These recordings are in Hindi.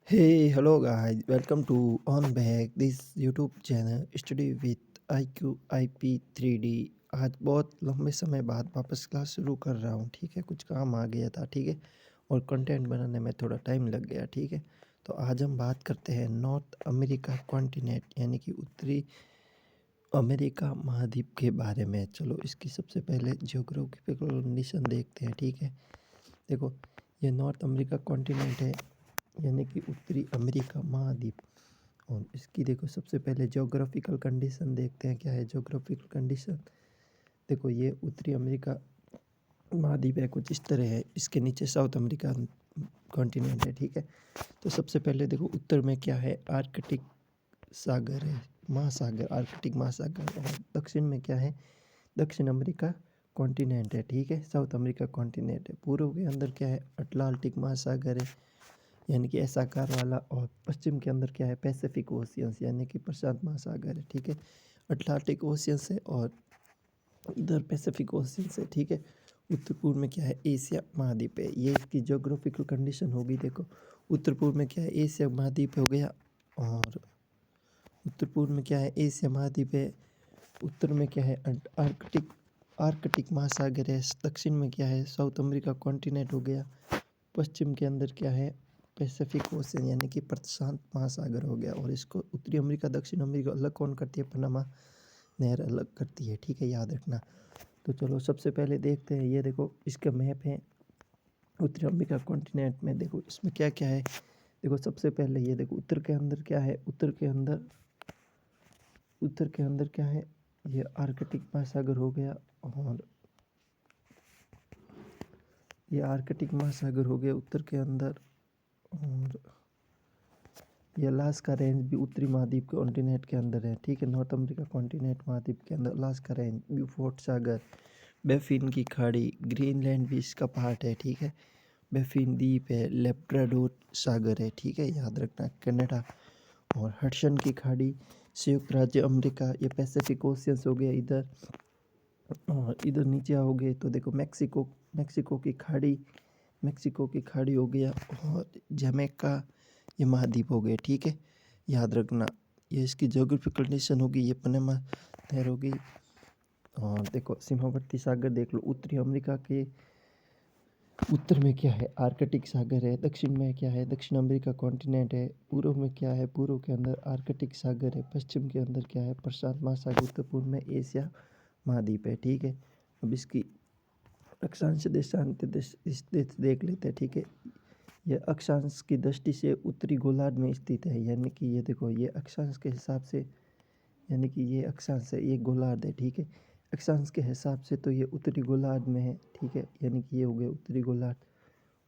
Hey, hello guys, welcome to On Back this YouTube channel Study with IQ IP3D। आज बहुत लंबे समय बाद वापस क्लास शुरू कर रहा हूँ। ठीक है, कुछ काम आ गया था। ठीक है, और कंटेंट बनाने में थोड़ा टाइम लग गया। ठीक है, तो आज हम बात करते हैं नॉर्थ अमेरिका कॉन्टिनेंट यानी कि उत्तरी अमेरिका महाद्वीप के बारे में। चलो इसकी सबसे पहले जियोग्राफिकल कंडीशन देखते हैं। ठीक है, देखो ये नॉर्थ अमेरिका कॉन्टिनेंट है यानी कि उत्तरी अमेरिका महाद्वीप। और इसकी देखो सबसे पहले ज्योग्राफिकल कंडीशन देखते हैं। क्या है ज्योग्राफिकल कंडीशन? देखो ये उत्तरी अमेरिका महाद्वीप है, कुछ इस तरह है। इसके नीचे साउथ अमेरिका कॉन्टिनेंट है। ठीक है, तो सबसे पहले देखो उत्तर में क्या है, आर्कटिक सागर है, महासागर, आर्कटिक महासागर। और दक्षिण में क्या है, दक्षिण अमेरिका कॉन्टिनेंट है। ठीक है, साउथ अमेरिका कॉन्टिनेंट है। पूर्व के अंदर क्या है, अटलांटिक महासागर है यानी कि ऐसा आकार वाला। और पश्चिम के अंदर क्या है, पैसिफिक ओशियंस यानी कि प्रशांत महासागर है। ठीक है, अटलांटिक ओशियंस है और इधर पैसिफिक ओशियंस है। ठीक है, उत्तर पूर्व में क्या है, एशिया महाद्वीप है। ये इसकी ज्योग्राफिकल कंडीशन होगी। देखो उत्तर पूर्व में क्या है, एशिया महाद्वीप हो गया। और उत्तर पूर्व में क्या है, एशिया महाद्वीप है। उत्तर में क्या है, आर्कटिक आर्कटिक महासागर है। दक्षिण में क्या है, साउथ अमेरिका कॉन्टिनेंट हो गया। पश्चिम के अंदर क्या है, पैसिफिक ओशन यानी कि प्रशांत महासागर हो गया। और इसको उत्तरी अमेरिका दक्षिण अमेरिका अलग कौन करती है, पनामा नहर अलग करती है। ठीक है, याद रखना। तो चलो सबसे पहले देखते हैं, ये देखो इसका मैप है उत्तरी अमेरिका कॉन्टिनेंट में। देखो इसमें क्या क्या है, देखो सबसे पहले ये देखो उत्तर के अंदर क्या है, उत्तर के अंदर क्या है, ये आर्कटिक महासागर हो गया। और ये आर्कटिक महासागर हो गया उत्तर के अंदर। और ये अलास्का रेंज भी उत्तरी महाद्वीप के कॉन्टिनेंट के अंदर है। ठीक है, नॉर्थ अमेरिका कॉन्टिनेंट महाद्वीप के अंदर अलास्का रेंज, ब्यूफोर्ट सागर, बेफिन की खाड़ी, ग्रीनलैंड भी इसका पार्ट है। ठीक है, बेफिन द्वीप है, लेब्राडोर सागर है। ठीक है, याद रखना। कनाडा और हडसन की खाड़ी, संयुक्त राज्य अमेरिका, ये पैसिफिक ओशियंस हो गया इधर। और इधर नीचे आओगे तो देखो मैक्सिको की खाड़ी हो गया। और जमैका, ये महाद्वीप हो गए। ठीक है, याद रखना। ये इसकी ज्योग्राफिकल कंडीशन होगी, ये पनामा नहर होगी। और देखो सीमावर्ती सागर देख लो, उत्तरी अमेरिका के उत्तर में क्या है, आर्कटिक सागर है। दक्षिण में क्या है, दक्षिण अमेरिका कॉन्टिनेंट है। पूर्व में क्या है, पूर्व के अंदर आर्कटिक सागर है। पश्चिम के अंदर क्या है, प्रशांत महासागर। उत्तर पूर्व में एशिया महाद्वीप है। ठीक है, अब इसकी अक्षांश देशांत देख लेते हैं। ठीक है, यह अक्षांश की दृष्टि से उत्तरी गोलार्ध में स्थित है। यानी कि ये देखो, ये अक्षांश के हिसाब से, यानी कि ये अक्षांश है, ये गोलार्ध है। ठीक है, अक्षांश के हिसाब से तो ये उत्तरी गोलार्ध में है। ठीक है, यानी कि ये हो गया उत्तरी गोलार्ध।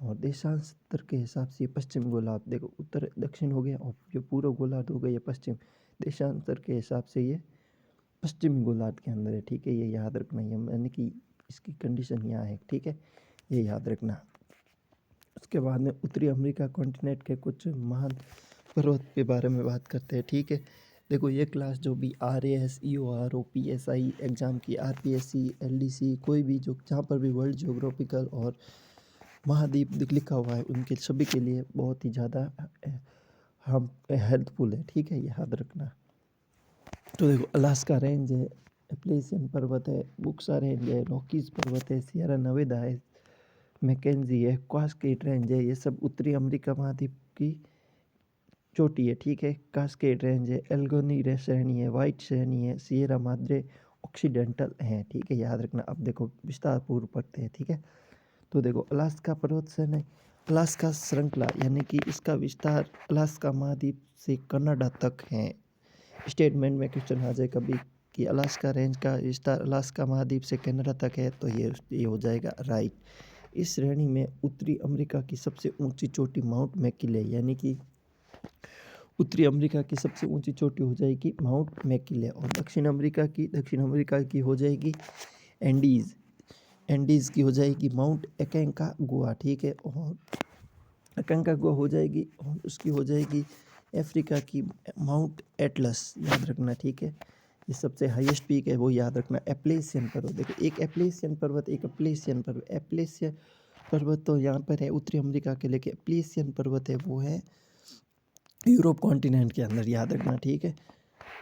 और देशांतर के हिसाब से ये पश्चिम गोलार्ध। देखो उत्तर दक्षिण हो गया और जो पूर्व गोलार्ध हो गया ये पश्चिम। देशांतर के हिसाब से ये पश्चिमी गोलार्ध के अंदर है। ठीक है, ये याद रखना। ये यानी कि इसकी कंडीशन यहाँ है। ठीक है, ये याद रखना। उसके बाद में उत्तरी अमेरिका कॉन्टिनेंट के कुछ महान पर्वत के बारे में बात करते हैं। ठीक है, देखो ये क्लास जो भी RAS EOR PSI एग्ज़ाम की, RPSC LDC कोई भी जो जहाँ पर भी वर्ल्ड जियोग्राफिकल और महाद्वीप लिखा हुआ है उनके सभी के लिए बहुत ही ज़्यादा हम हेल्पफुल है। ठीक है, याद रखना। तो देखो अलास्का रेंज है, एप्लेशियन पर्वत है, बुक्सा रेंज है, रॉकीज पर्वत है, सियरा नेवादा है, मैकेंजी है, कास्केड रेंज है। ये सब उत्तरी अमेरिका महाद्वीप की चोटी है। ठीक है, कास्केड रेंज है, एल्गोनी श्रेणी है, वाइट श्रेणी है, सियरा माद्रे ऑक्सीडेंटल है। ठीक है, याद रखना। अब देखो विस्तार पूर्व पढ़ते हैं। ठीक है, तो देखो अलास्का पर्वत श्रेणी, अलास्का श्रृंखला यानी कि इसका विस्तार अलास्का महाद्वीप से कनाडा तक है। स्टेटमेंट में क्वेश्चन आ जाए कभी कि अलास्का रेंज का विस्तार अलास्का महाद्वीप से कनाडा तक है, तो ये हो जाएगा राइट। इस श्रेणी में उत्तरी अमेरिका की सबसे ऊंची चोटी माउंट मैकिले, यानी कि उत्तरी अमेरिका की सबसे ऊंची चोटी हो जाएगी माउंट मैकिले। और दक्षिण अमेरिका की हो जाएगी एंडीज़ की हो जाएगी माउंट एकेंकागुआ। ठीक है, और एकेंकागुआ हो जाएगी। और उसकी हो जाएगी अफ्रीका की माउंट एटलस, याद रखना। ठीक है, ये सबसे हाईएस्ट पीक है वो याद रखना। एप्लेशियन पर्वत, देखो एक एप्लेशियन पर्वत तो यहाँ पर है उत्तरी अमेरिका के, लेके एप्लेशियन पर्वत है वो है यूरोप कॉन्टिनेंट के अंदर, याद रखना, ठीक है।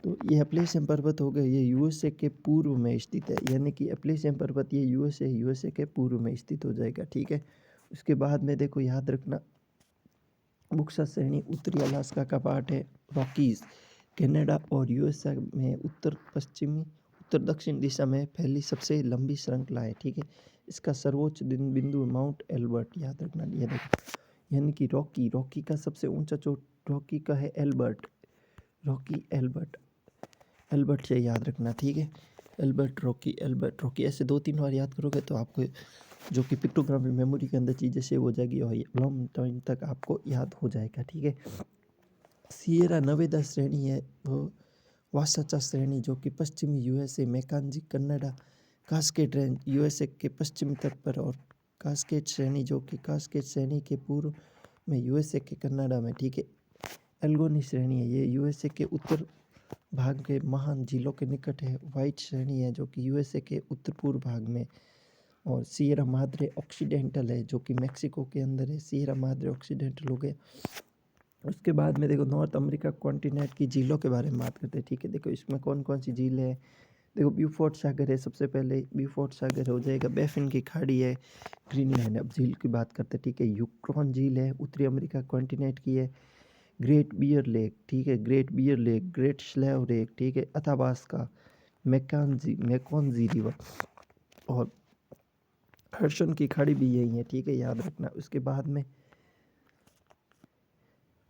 तो ये एप्लेशियन पर्वत हो गए, ये यूएसए के पूर्व में स्थित है, यानी कि एप्लेशियन पर्वत ये यूएसए के पूर्व में स्थित हो जाएगा, ठीक है। उसके बाद में देखो याद रखना, बुक्सा श्रेणी उत्तरी अलास्का का पार्ट है। रॉकीज कनाडा और यूएसए में उत्तर दक्षिण दिशा में फैली सबसे लंबी श्रृंखला है, ठीक है। इसका सर्वोच्च बिंदु माउंट एल्बर्ट, याद रखना। ये देखो, यानी कि रॉकी का सबसे ऊंचा चोट रॉकी का है एल्बर्ट, रॉकी एल्बर्ट से याद रखना, ठीक है। एल्बर्ट रॉकी ऐसे 2-3 बार याद करोगे तो आपको जो कि पिक्टोग्राफी मेमोरी के अंदर चीज़ें सेव हो जाएगी और लॉन्ग टाइम तक आपको याद हो जाएगा, ठीक है। सिएरा नेवादा श्रेणी है वो वासाचा श्रेणी जो कि पश्चिमी USA, Mackenzie Canada, Cascade Range USA के पश्चिमी तट पर, और कास्केड श्रेणी जो कि कास्केड श्रेणी के पूर्व में यूएसए के कनाडा में, ठीक है। एल्गोनी श्रेणी है, ये यूएसए के उत्तर भाग के महान झीलों के निकट है। व्हाइट श्रेणी है जो कि यूएसए के उत्तर पूर्व भाग में, और सिएरा माद्रे ऑक्सीडेंटल है जो कि मैक्सिको के अंदर है। सिएरा माद्रे ऑक्सीडेंटल हो गया। उसके बाद में देखो नॉर्थ अमेरिका कॉन्टिनेंट की झीलों के बारे में बात करते हैं, ठीक है। देखो इसमें कौन कौन सी झील है, देखो ब्यूफोर्ट सागर है, सबसे पहले ब्यूफोर्ट सागर हो जाएगा। बैफिन की खाड़ी है, ग्रीनलैंड। अब झील की बात करते हैं, ठीक है। यूक्रोन झील है, उत्तरी अमेरिका कॉन्टिनेंट की है। ग्रेट बियर लेक, ठीक है, Great Bear Lake, Great Slave Lake, ठीक है। अथाबास्का, मैकॉन्जी रिवर, और हर्षन की खाड़ी भी यही है, ठीक है, याद रखना। उसके बाद में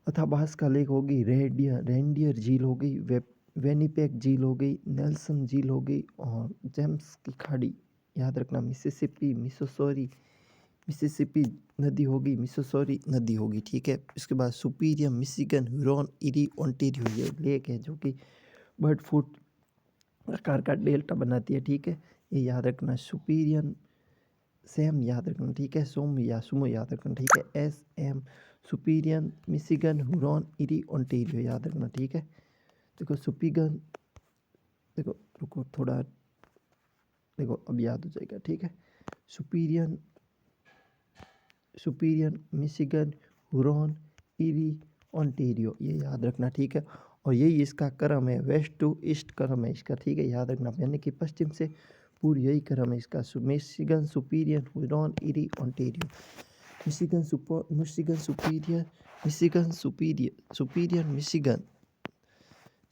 अथाबास्का लेक होगी, रेंडियर झील हो गई, वेनिपेग झील हो गई, नेल्सन झील हो गई, और जेम्स की खाड़ी, याद रखना। मिसिसिपी नदी होगी, मिसिसिपी नदी होगी, ठीक है। इसके बाद superior, Michigan, Huron, eri, Ontario, ये लेक है जो कि बर्ड फूट आकार का डेल्टा बनाती है, ठीक है। ये याद रखना। सुपीरियर सेम याद रखना, ठीक है। सुमो याद रखना, ठीक है। SM superior, Michigan, Huron, eri, Ontario, याद रखना, ठीक है। देखो सुपीगन, देखो रुको थोड़ा, देखो अब याद हो जाएगा, ठीक है। Superior, Michigan, Huron, eri, Ontario, ये याद रखना, ठीक है। और यही इसका क्रम है, वेस्ट टू ईस्ट क्रम है इसका, ठीक है, याद रखना। यानी कि पश्चिम से पूर्व यही क्रम है इसका। Michigan, superior, Huron, eri, Ontario. Michigan superior, Michigan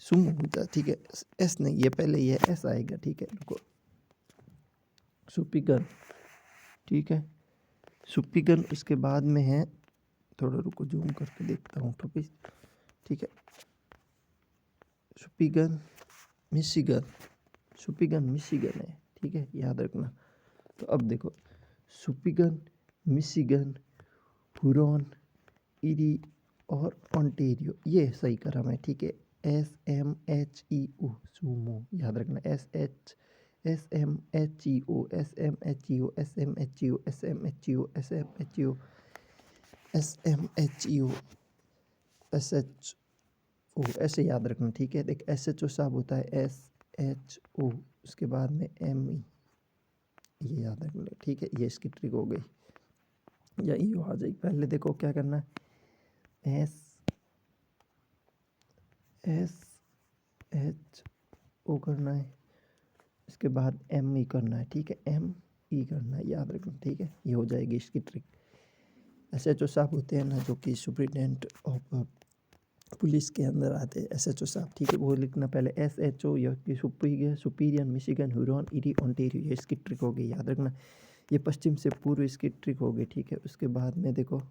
Sumo होता है, ठीक है। एस नहीं, ये पहले ये एस आएगा, ठीक है। रुको, सुपीगन, ठीक है, सुपीगन। इसके बाद में है, थोड़ा रुको जूम करके देखता हूँ तो, ठीक है। सुपीगन मिशिगन है, ठीक है, याद रखना। तो अब देखो सुपीगन, मिशिगन, हुरॉन, इरी और ओंटारियो, ये सही क्रम है, ठीक है। SMHEO सुमो, याद रखना। SMHEO SMHEO SMHEO SMHEO SMHEO SMHEO SHO, ऐसे याद रखना, ठीक है। देख SHO साहब होता है SHO, उसके बाद में ME, ये याद रखना, ठीक है। ये इसकी ट्रिक हो गई, या EO आ जाएगी। पहले देखो क्या करना है, SHO करना है, इसके बाद ME करना है, ठीक है, ME करना है, याद रखना, ठीक है। ये हो जाएगी इसकी ट्रिक। SHO साहब होते हैं ना जो कि सुप्रिटेंडेंट ऑफ पुलिस के अंदर आते हैं, SHO साहब, ठीक है। वो लिखना पहले SHO, या कि superior, Michigan, Huron, eri, Ontario, ये इसकी ट्रिक हो गई, याद रखना। ये पश्चिम से पूर्व इसकी ट्रिक हो गई, ठीक है। उसके बाद में देखो,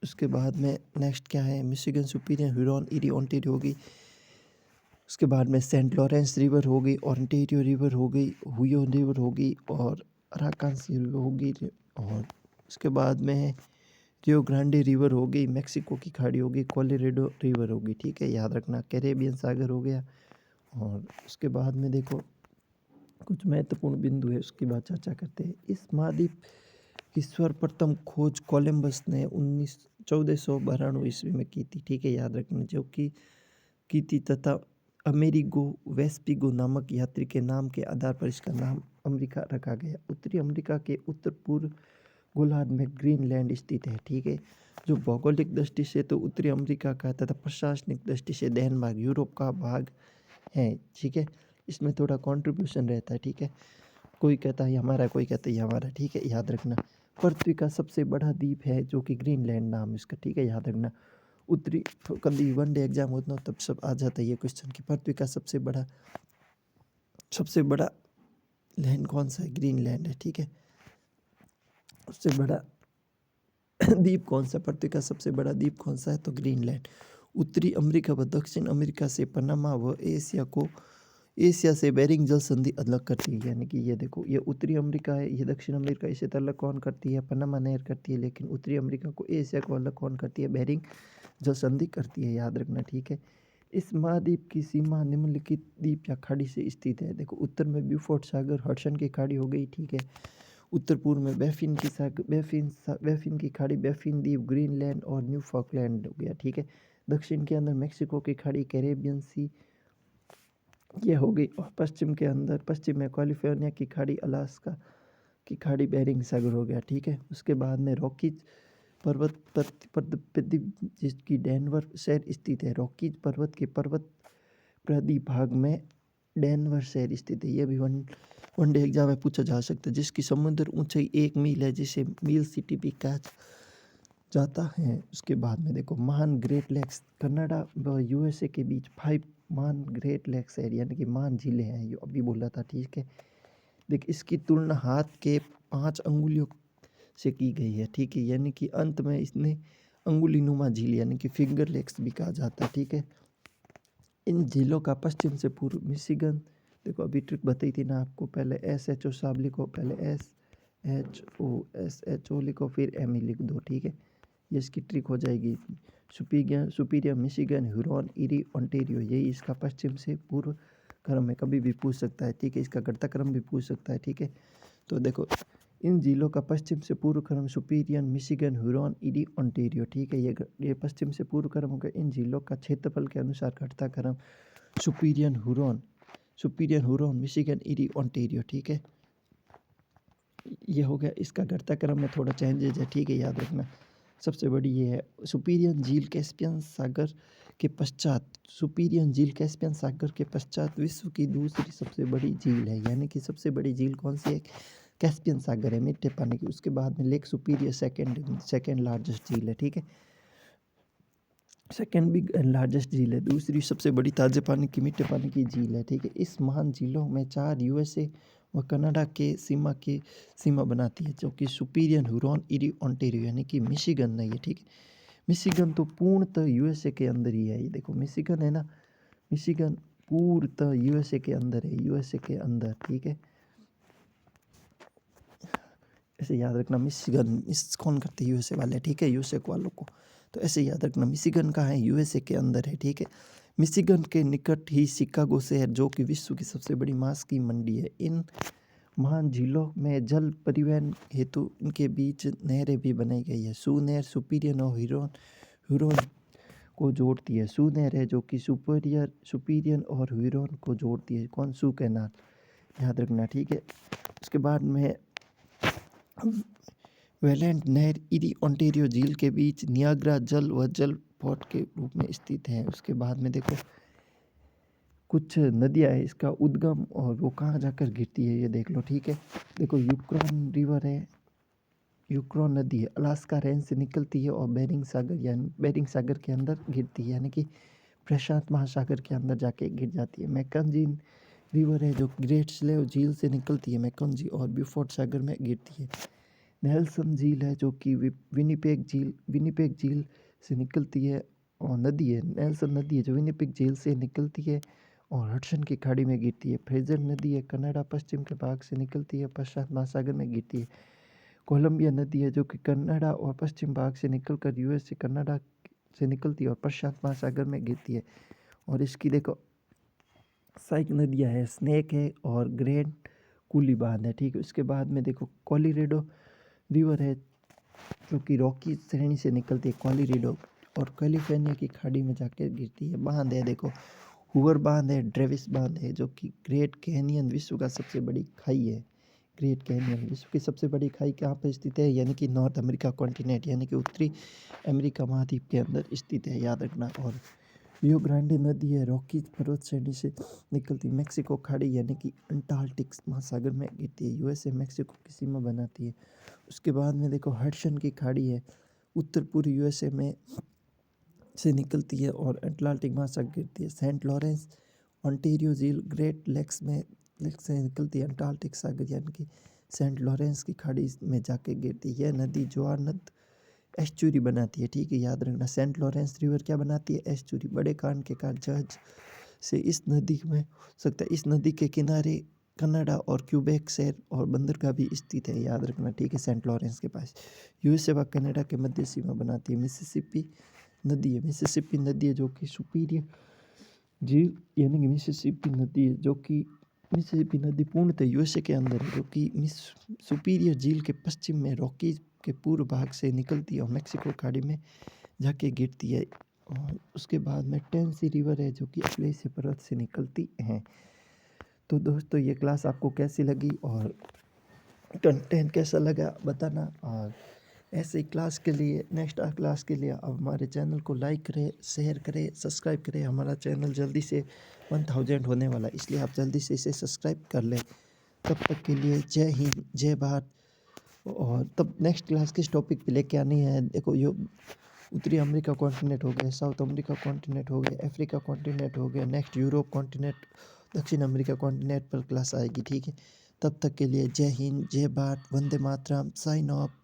उसके बाद में नेक्स्ट क्या है, Michigan, superior, Huron, eri, Ontario होगी। उसके बाद में सेंट लॉरेंस रिवर हो गई, ओंटारियो रिवर हो गई, हुयो रिवर हो गई, और अराकांसी रिवर हो गई, और उसके बाद में रियो ग्रांडे रिवर हो गई, मैक्सिको की खाड़ी हो गई, कोलोराडो रिवर हो गई, ठीक है, याद रखना। कैरेबियन सागर हो गया। और उसके बाद में देखो कुछ महत्वपूर्ण बिंदु है, उसकी बात चर्चा करते हैं। इस महाद्वीप की सर्वप्रथम खोज कोलंबस ने 1492 ईस्वी में की थी, ठीक है, याद रखना, जो कि की थी, तथा अमेरिगो वेस्पिगो नामक यात्री के नाम के आधार पर इसका नाम अमेरिका रखा गया। उत्तरी अमेरिका के उत्तर पूर्व गोलार्ध में ग्रीनलैंड स्थित है, ठीक है। जो भौगोलिक दृष्टि से तो उत्तरी अमेरिका का तथा प्रशासनिक दृष्टि से डेनमार्क यूरोप का भाग है, ठीक है। इसमें थोड़ा कंट्रीब्यूशन रहता है, ठीक है। कोई कहता है ये हमारा, कोई कहता है ये हमारा, ठीक है, याद रखना। पृथ्वी का सबसे बड़ा द्वीप है जो कि ग्रीनलैंड नाम इसका, ठीक है, याद रखना। उत्तरी कभी वनडे एग्जाम होता तब सब आ जाता है ये क्वेश्चन कि पृथ्वी का सबसे बड़ा लैंड कौन सा है, ग्रीनलैंड है, ठीक है। सबसे बड़ा द्वीप कौन सा, पृथ्वी का सबसे बड़ा द्वीप कौन सा है, तो ग्रीनलैंड। उत्तरी अमेरिका व दक्षिण अमेरिका से पनामा व एशिया से बेरिंग जल संधि अलग करती है, यानी कि ये देखो, ये उत्तरी अमेरिका है, ये दक्षिण अमेरिका, इसे तो अलग कौन करती है, पनामा नहर करती है। लेकिन उत्तरी अमेरिका को, एशिया को अलग कौन करती है, बेरिंग जल संधि करती है, याद रखना, ठीक है। इस महाद्वीप की सीमा निम्नलिखित द्वीप या खाड़ी से स्थित है। देखो, उत्तर में ब्यूफोर्ट सागर, हडसन की खाड़ी हो गई, ठीक है। उत्तर पूर्व में बैफिन की खाड़ी, बैफिन द्वीप, ग्रीनलैंड और न्यूफॉकलैंड हो गया, ठीक है। दक्षिण के अंदर मैक्सिको की खाड़ी, कैरेबियन सी ये हो गई। और पश्चिम में कैलिफोर्निया की खाड़ी, अलास्का की खाड़ी, बेरिंग सागर हो गया, ठीक है। उसके बाद में रॉकीज पर्वत जिसकी डेनवर शहर स्थित है। रॉकीज पर्वत के पर्वत भाग में डेनवर शहर स्थित है। यह भी वनडे एग्जाम में पूछा जा सकता है। जिसकी समुद्र ऊंचाई 1 मील है, जिसे मील सिटी भी कहा जाता है। उसके बाद में देखो, महान ग्रेट लेक्स, कनाडा व यूएसए के बीच 5 महान ग्रेट लेक्स है, यानी कि महान झीलें हैं, ये अभी बोला था, ठीक है। देख, इसकी तुलना हाथ के 5 अंगुलियों से की गई है, ठीक है। यानी कि अंत में इसने अंगुली नुमा झील यानी कि फिंगर लेक्स भी कहा जाता है, ठीक है। इन झीलों का पश्चिम से पूर्व मिशिगन, देखो अभी ट्रिक बताई थी ना आपको, पहले SHO साहब लिखो, पहले SHO लिखो, फिर ME लिख दो, ठीक है। ये इसकी ट्रिक हो जाएगी। Superior, Michigan, Huron, eri, Ontario, यही इसका पश्चिम से पूर्व क्रम है। कभी भी पूछ सकता है, ठीक है। इसका घटता क्रम भी पूछ सकता है, ठीक है। तो देखो, इन जिलों का पश्चिम से पूर्व क्रम superior, Michigan, Huron, eri, Ontario, ठीक है। ये पश्चिम से पूर्व क्रम होगा। इन जिलों का क्षेत्रफल के अनुसार घटता क्रम superior, Huron, Michigan, eri, Ontario, ठीक है। ये हो गया। इसका घटता क्रम में थोड़ा चेंजेज है, ठीक है, याद रखना। सबसे बड़ी ये है सुपीरियर झील, कैस्पियन सागर के पश्चात विश्व की दूसरी सबसे बड़ी झील है, यानी कि सबसे बड़ी झील कौन सी है, कैस्पियन सागर है, मीठे पानी की। उसके बाद में लेक सुपीरियर सेकेंड लार्जेस्ट झील है, ठीक है। सेकेंड बिग एंड लार्जेस्ट झील है, दूसरी सबसे बड़ी ताजे पानी की, मीठे पानी की झील है, ठीक है। इस महान झीलों में 4 यूएसए व कनाडा के सीमा बनाती है, जो कि सुपीरियर, ह्यूरॉन, इरी, ओंटारियो, यानी कि मिशिगन नहीं है, ठीक है। मिशिगन तो पूर्णतः यूएसए के अंदर ही है। ये देखो, मिशिगन है ना, मिशिगन पूर्णतः यूएसए के अंदर है, यूएसए के अंदर, ठीक है। ऐसे याद रखना, मिशिगन मिस कौन करते हैं, यूएसए वाले, ठीक है, यूएसए वालों को। तो ऐसे याद रखना, मिशिगन कहाँ है, यूएसए के अंदर है, ठीक है। मिशिगन के निकट ही शिकागो शहर, जो कि विश्व की सबसे बड़ी मांस की मंडी है। इन महान झीलों में जल परिवहन हेतु इनके बीच नहरें भी बनाई गई है। सू नहर सुपीरियर और ह्यूरॉन को जोड़ती है। सू नहर है जो कि सुपीरियर और ह्यूरॉन को जोड़ती है। कौन, सू कैनाल, याद रखना, ठीक है। उसके बाद में वेलेंट नहर इरी, ओंटारियो झील के बीच नियाग्रा जल व जल पोर्ट के रूप में स्थित है। उसके बाद में देखो, कुछ नदियाँ है इसका उद्गम, और वो कहाँ जाकर गिरती है ये देख लो, ठीक है। देखो, यूक्रेन रिवर है, यूक्रेन नदी है, अलास्का रेंज से निकलती है और बेरिंग सागर के अंदर गिरती है, यानी कि प्रशांत महासागर के अंदर जाके गिर जाती है। मैकंजी रिवर है जो ग्रेट स्लेव झील से निकलती है, मैकंजी, और ब्यूफोर्ट सागर में गिरती है। नेल्सन झील है जो कि विनिपेग झील से निकलती है, और नदी है, नेल्सन नदी है जो विनिपेग झील से निकलती है और हडसन की खाड़ी में गिरती है। फ्रेजर नदी है, कनाडा पश्चिम के भाग से निकलती है, प्रशांत महासागर में गिरती है। कोलंबिया नदी है जो कि कनाडा और पश्चिम भाग से निकलकर यूएस से कनाडा से निकलती है और प्रशांत महासागर में गिरती है। और इसकी देखो सहायक नदियाँ है, स्नेक है और ग्रैंड कूली बांध है, ठीक है। उसके बाद में देखो, कोलोराडो रिवर है जो कि रॉकी श्रेणी से निकलती है, कोलोराडो, और कैलिफोर्निया की खाड़ी में जाकर गिरती है। बांध है देखो, हूवर बांध है, ड्रेविस बांध है, जो कि ग्रेट कैनियन विश्व का सबसे बड़ी खाई है, ग्रेट कैनियन विश्व की सबसे बड़ी खाई कहाँ पर स्थित है, यानी कि नॉर्थ अमेरिका कॉन्टिनेंट यानी कि उत्तरी अमेरिका महाद्वीप के अंदर स्थित है, याद रखना। और रियो ग्रांडे नदी है रॉकीज पर्वत श्रेणी से निकलती मेक्सिको खाड़ी यानी कि अंटार्कटिक महासागर में गिरती है, यूएसए मेक्सिको की सीमा बनाती है। उसके बाद में देखो हडसन की खाड़ी है उत्तर पूर्व यूएसए में से निकलती है और अटलांटिक महासागर गिरती है। सेंट लॉरेंस ओंटारियो झील ग्रेट लेक्स से निकलती है अंटार्कटिक सागर यानी कि सेंट लॉरेंस की खाड़ी में जाके गिरती है। यह नदी ज्वार नद एस्चुरी बनाती है, ठीक है, याद रखना। सेंट लॉरेंस रिवर क्या बनाती है, एस्चुरी। बड़े कान के कारण जहाज से इस नदी में हो सकता है। इस नदी के किनारे कनाडा और क्यूबेक शहर और बंदरगाह भी स्थित है, याद रखना, ठीक है, सेंट लॉरेंस के पास। यूएसए व कनाडा के मध्य सीमा बनाती है। मिसिसिपी नदी है, मिसिसिपी नदी है जो कि सुपीरियर झील यानी कि मिसिसिपी नदी है जो कि मिसिसिपी नदी पूर्णतः यूएसए के अंदर है, जो कि सुपीरियर झील के पश्चिम में रॉकीज के पूर्व भाग से निकलती है और मेक्सिको खाड़ी में जाके गिरती है। और उसके बाद में टेनेसी रिवर है जो कि अप्लेसी पर्वत से निकलती है। तो दोस्तों ये क्लास आपको कैसी लगी और कंटेंट कैसा लगा बताना। और ऐसे ही क्लास के लिए नेक्स्ट क्लास के लिए आप हमारे चैनल को लाइक करें, शेयर करें, सब्सक्राइब करें। हमारा चैनल जल्दी से 1000 होने वाला है, इसलिए आप जल्दी से इसे सब्सक्राइब कर लें। तब तक के लिए जय हिंद, जय भारत। और तब नेक्स्ट क्लास किस टॉपिक पे लेके आनी है, देखो ये उत्तरी अमेरिका कॉन्टिनेंट हो गया, साउथ अमेरिका कॉन्टिनेंट हो गया, अफ्रीका कॉन्टिनेंट हो गया, नेक्स्ट यूरोप कॉन्टिनेंट, दक्षिण अमेरिका कॉन्टिनेंट पर क्लास आएगी, ठीक है। तब तक के लिए जय हिंद, जय भारत, वंदे मातरम, साइन ऑफ।